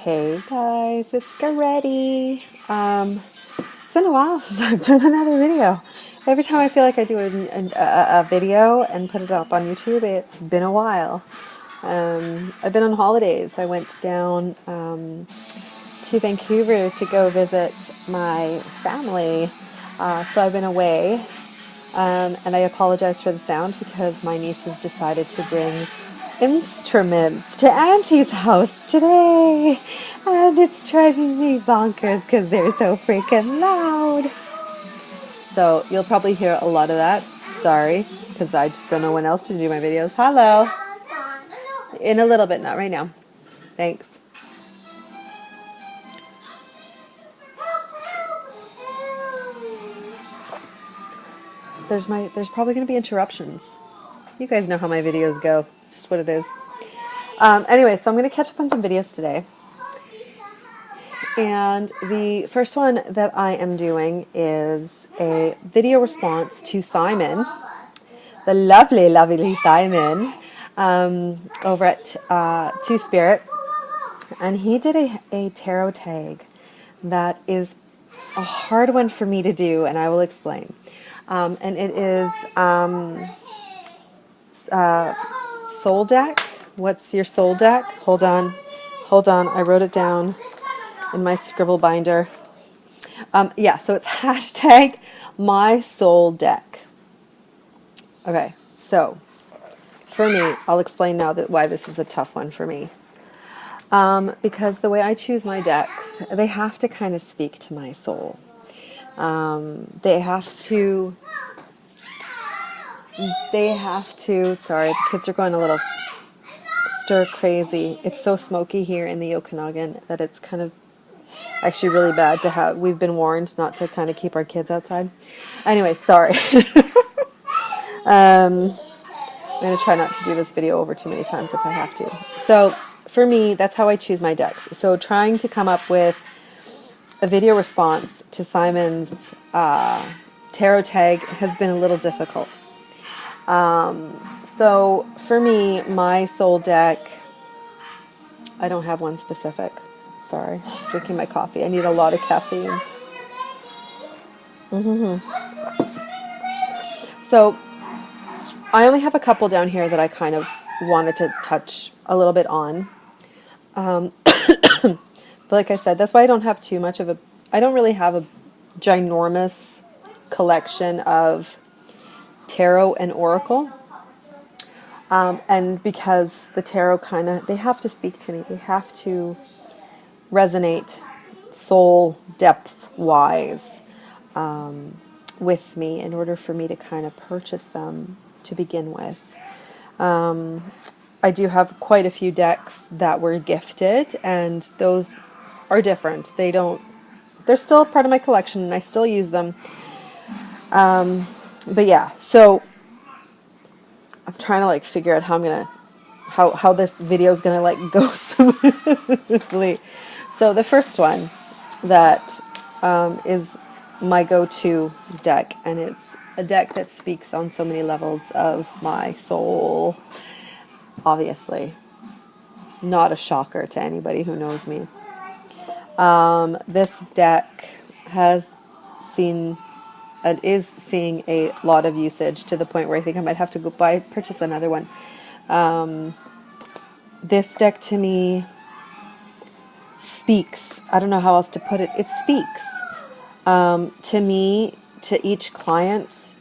Hey guys, it's Garetti. It's been a while since I've done another video. Every time I feel like I do a video and put it up on YouTube, it's been a while. I've been on holidays. I went down to Vancouver to go visit my family. So I've been away, and I apologize for the sound because my nieces decided to bring instruments to Auntie's house today, and it's driving me bonkers because they're so freaking loud. So you'll probably hear a lot of that. Sorry, because I just don't know when else to do my videos. Hello. In a little bit, not right now. Thanks. There's probably going to be interruptions. You guys know how my videos go. Just what it is. Anyway, so I'm going to catch up on some videos today. And the first one that I am doing is a video response to Simon, the lovely, lovely Simon, over at Two Spirit. And he did a tarot tag that is a hard one for me to do, and I will explain. And it is soul deck. What's your soul deck? Hold on. I wrote it down in my scribble binder. Yeah, so it's hashtag mysouldeck. Okay, so for me, I'll explain now why this is a tough one for me. Because the way I choose my decks, they have to kind of speak to my soul. They have to, sorry, the kids are going a little stir crazy. It's so smoky here in the Okanagan that it's kind of actually really bad to have. We've been warned not to kind of keep our kids outside. Anyway, sorry. I'm going to try not to do this video over too many times if I have to. So for me, that's how I choose my decks. So trying to come up with a video response to Simon's tarot tag has been a little difficult. So for me, my soul deck, I don't have one specific. Sorry, drinking my coffee. I need a lot of caffeine. So I only have a couple down here that I kind of wanted to touch a little bit on. But like I said, that's why I don't have too much of I don't really have a ginormous collection of tarot and oracle. And because the tarot they have to speak to me. They have to resonate soul depth wise with me in order for me to kind of purchase them to begin with. I do have quite a few decks that were gifted, and those are different. They're still part of my collection and I still use them. But yeah, so I'm trying to figure out how this video is going to go smoothly. So the first one that is my go-to deck, and it's a deck that speaks on so many levels of my soul. Obviously, not a shocker to anybody who knows me. This deck is seeing a lot of usage to the point where I think I might have to go purchase another one. This deck to me speaks. I don't know how else to put it. It speaks to me, to each client,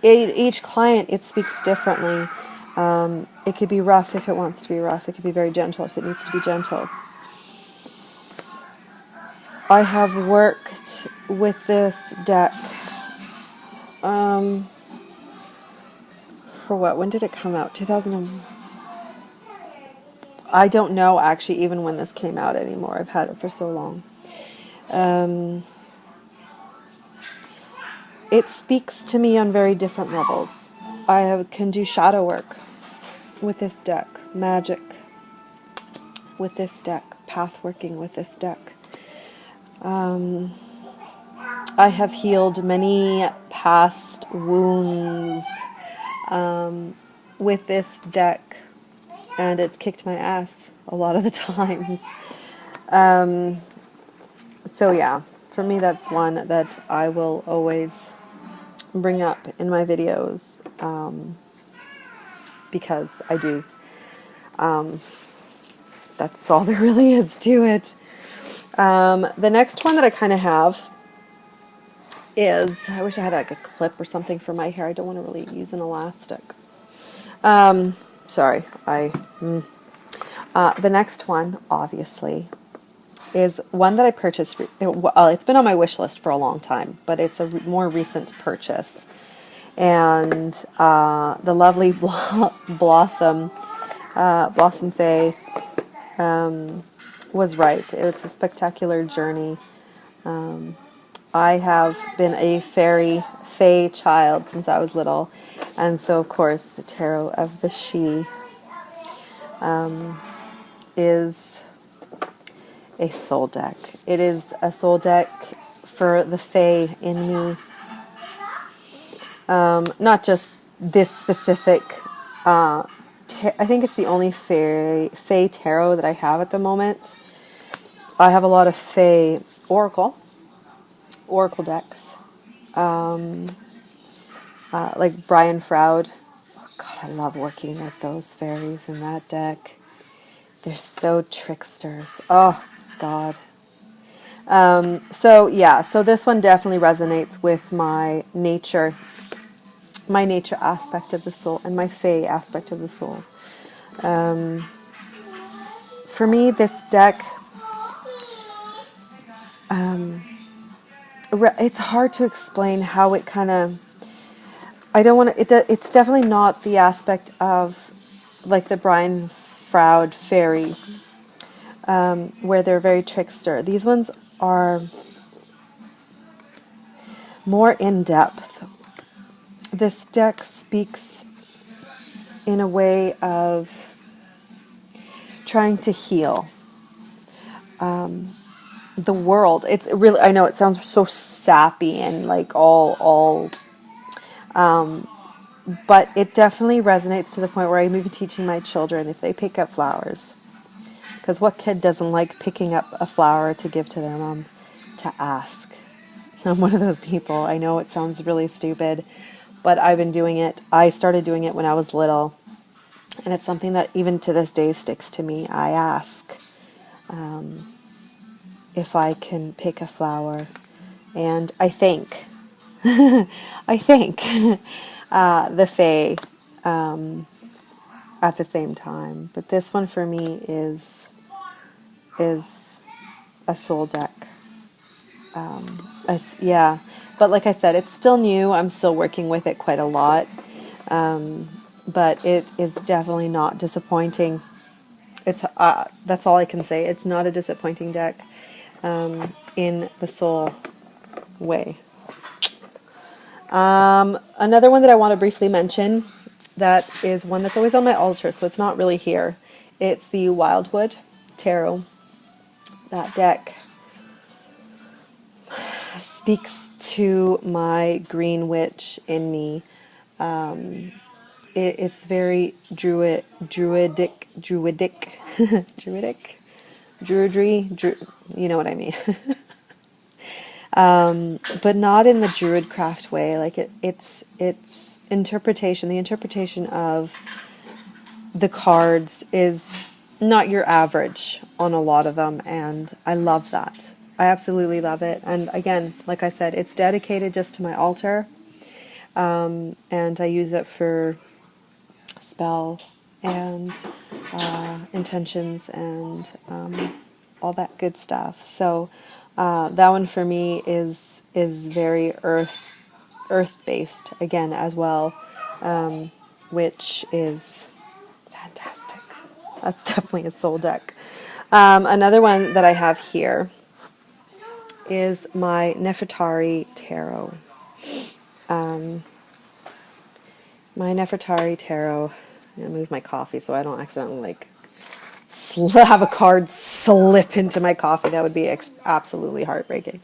each client, it speaks differently. It could be rough if it wants to be rough. It could be very gentle if it needs to be gentle. I have worked with this deck for what? When did it come out? 2000. I don't know actually even when this came out anymore. I've had it for so long. It speaks to me on very different levels. I can do shadow work with this deck, magic with this deck, path working with this deck. I have healed many past wounds with this deck, and it's kicked my ass a lot of the times. So yeah, for me that's one that I will always bring up in my videos, because I do. That's all there really is to it. The next one that I kind of have is, I wish I had like a clip or something for my hair. I don't want to really use an elastic. Sorry, the next one, obviously, is one that I purchased. Well, it's been on my wish list for a long time, but it's a more recent purchase. And the lovely Blossom Faye was right. It's a spectacular journey. I have been a fae child since I was little, and so of course the tarot of the She is a soul deck. It is a soul deck for the fae in me. Not just this specific. I think it's the only fae tarot that I have at the moment. I have a lot of fae oracle decks, like Brian Froud. Oh, God, I love working with those fairies in that deck. They're so tricksters. Oh, God. So yeah, so this one definitely resonates with my nature aspect of the soul and my fae aspect of the soul. For me, this deck, it's hard to explain how it kind of, I don't want to, it's definitely not the aspect of like the Brian Froud fairy, where they're very trickster. These ones are more in depth. This deck speaks in a way of trying to heal the world. It's really, I know it sounds so sappy and like all but it definitely resonates to the point where I'm even teaching my children, if they pick up flowers, because what kid doesn't like picking up a flower to give to their mom, to ask. I'm one of those people. I know it sounds really stupid, but I've been doing it. I started doing it when I was little, and it's something that even to this day sticks to me. I ask if I can pick a flower, and I think, I think the fae at the same time. But this one for me is a soul deck. Yeah, but like I said, it's still new. I'm still working with it quite a lot, but it is definitely not disappointing. It's that's all I can say. It's not a disappointing deck in the soul way. Another one that I want to briefly mention, that is one that's always on my altar, so it's not really here. It's the Wildwood Tarot. That deck speaks to my green witch in me. It's very druidic, druidry, you know what I mean. But not in the druidcraft way. Like it's interpretation. The interpretation of the cards is not your average on a lot of them, and I love that. I absolutely love it. And again, like I said, it's dedicated just to my altar, and I use it for spell and intentions and all that good stuff. So that one for me is very earth based again as well, which is fantastic. That's definitely a soul deck. Another one that I have here is my Nefertari Tarot. My Nefertari Tarot. I'm going to move my coffee so I don't accidentally have a card slip into my coffee. That would be absolutely heartbreaking.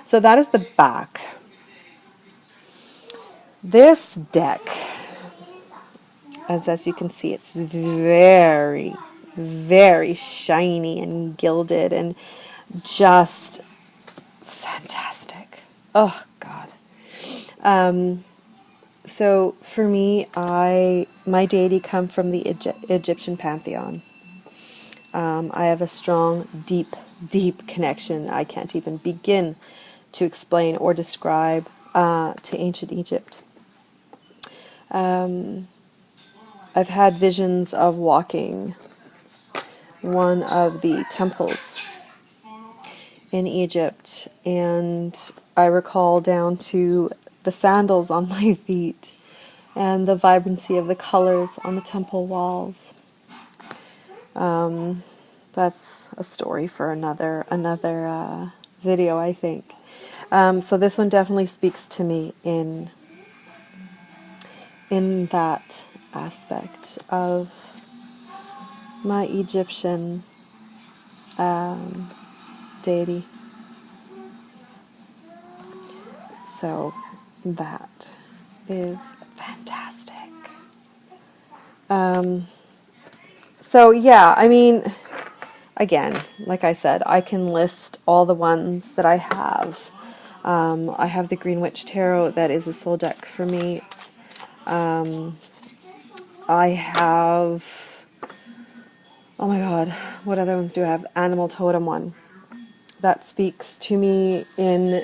So that is the back. This deck as you can see, it's very, very shiny and gilded and just fantastic. Oh God. So for me, my deity come from the Egyptian pantheon. I have a strong, deep, deep connection. I can't even begin to explain or describe to ancient Egypt. I've had visions of walking one of the temples in Egypt, and I recall down to the sandals on my feet and the vibrancy of the colors on the temple walls. That's a story for another video, I think. So this one definitely speaks to me in that aspect of my Egyptian deity. So that is fantastic. So yeah, I mean, again, like I said, I can list all the ones that I have. I have the Green Witch Tarot, that is a soul deck for me. I have, oh my God, what other ones do I have? Animal Totem one. That speaks to me in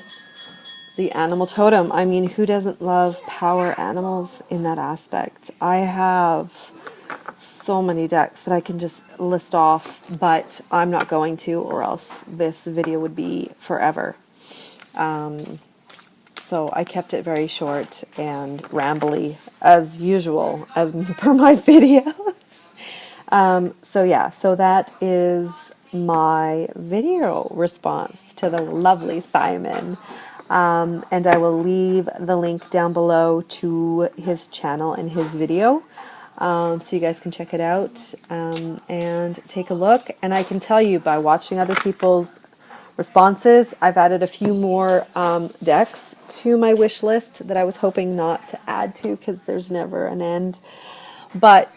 the animal totem. I mean, who doesn't love power animals in that aspect? I have so many decks that I can just list off, but I'm not going to, or else this video would be forever. So I kept it very short and rambly, as usual, as per my videos. So yeah, so that is my video response to the lovely Simon. And I will leave the link down below to his channel and his video, so you guys can check it out and take a look. And I can tell you, by watching other people's responses, I've added a few more decks to my wish list that I was hoping not to add to, because there's never an end. But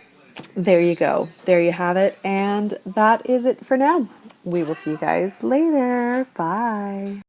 there you go. There you have it. And that is it for now. We will see you guys later. Bye.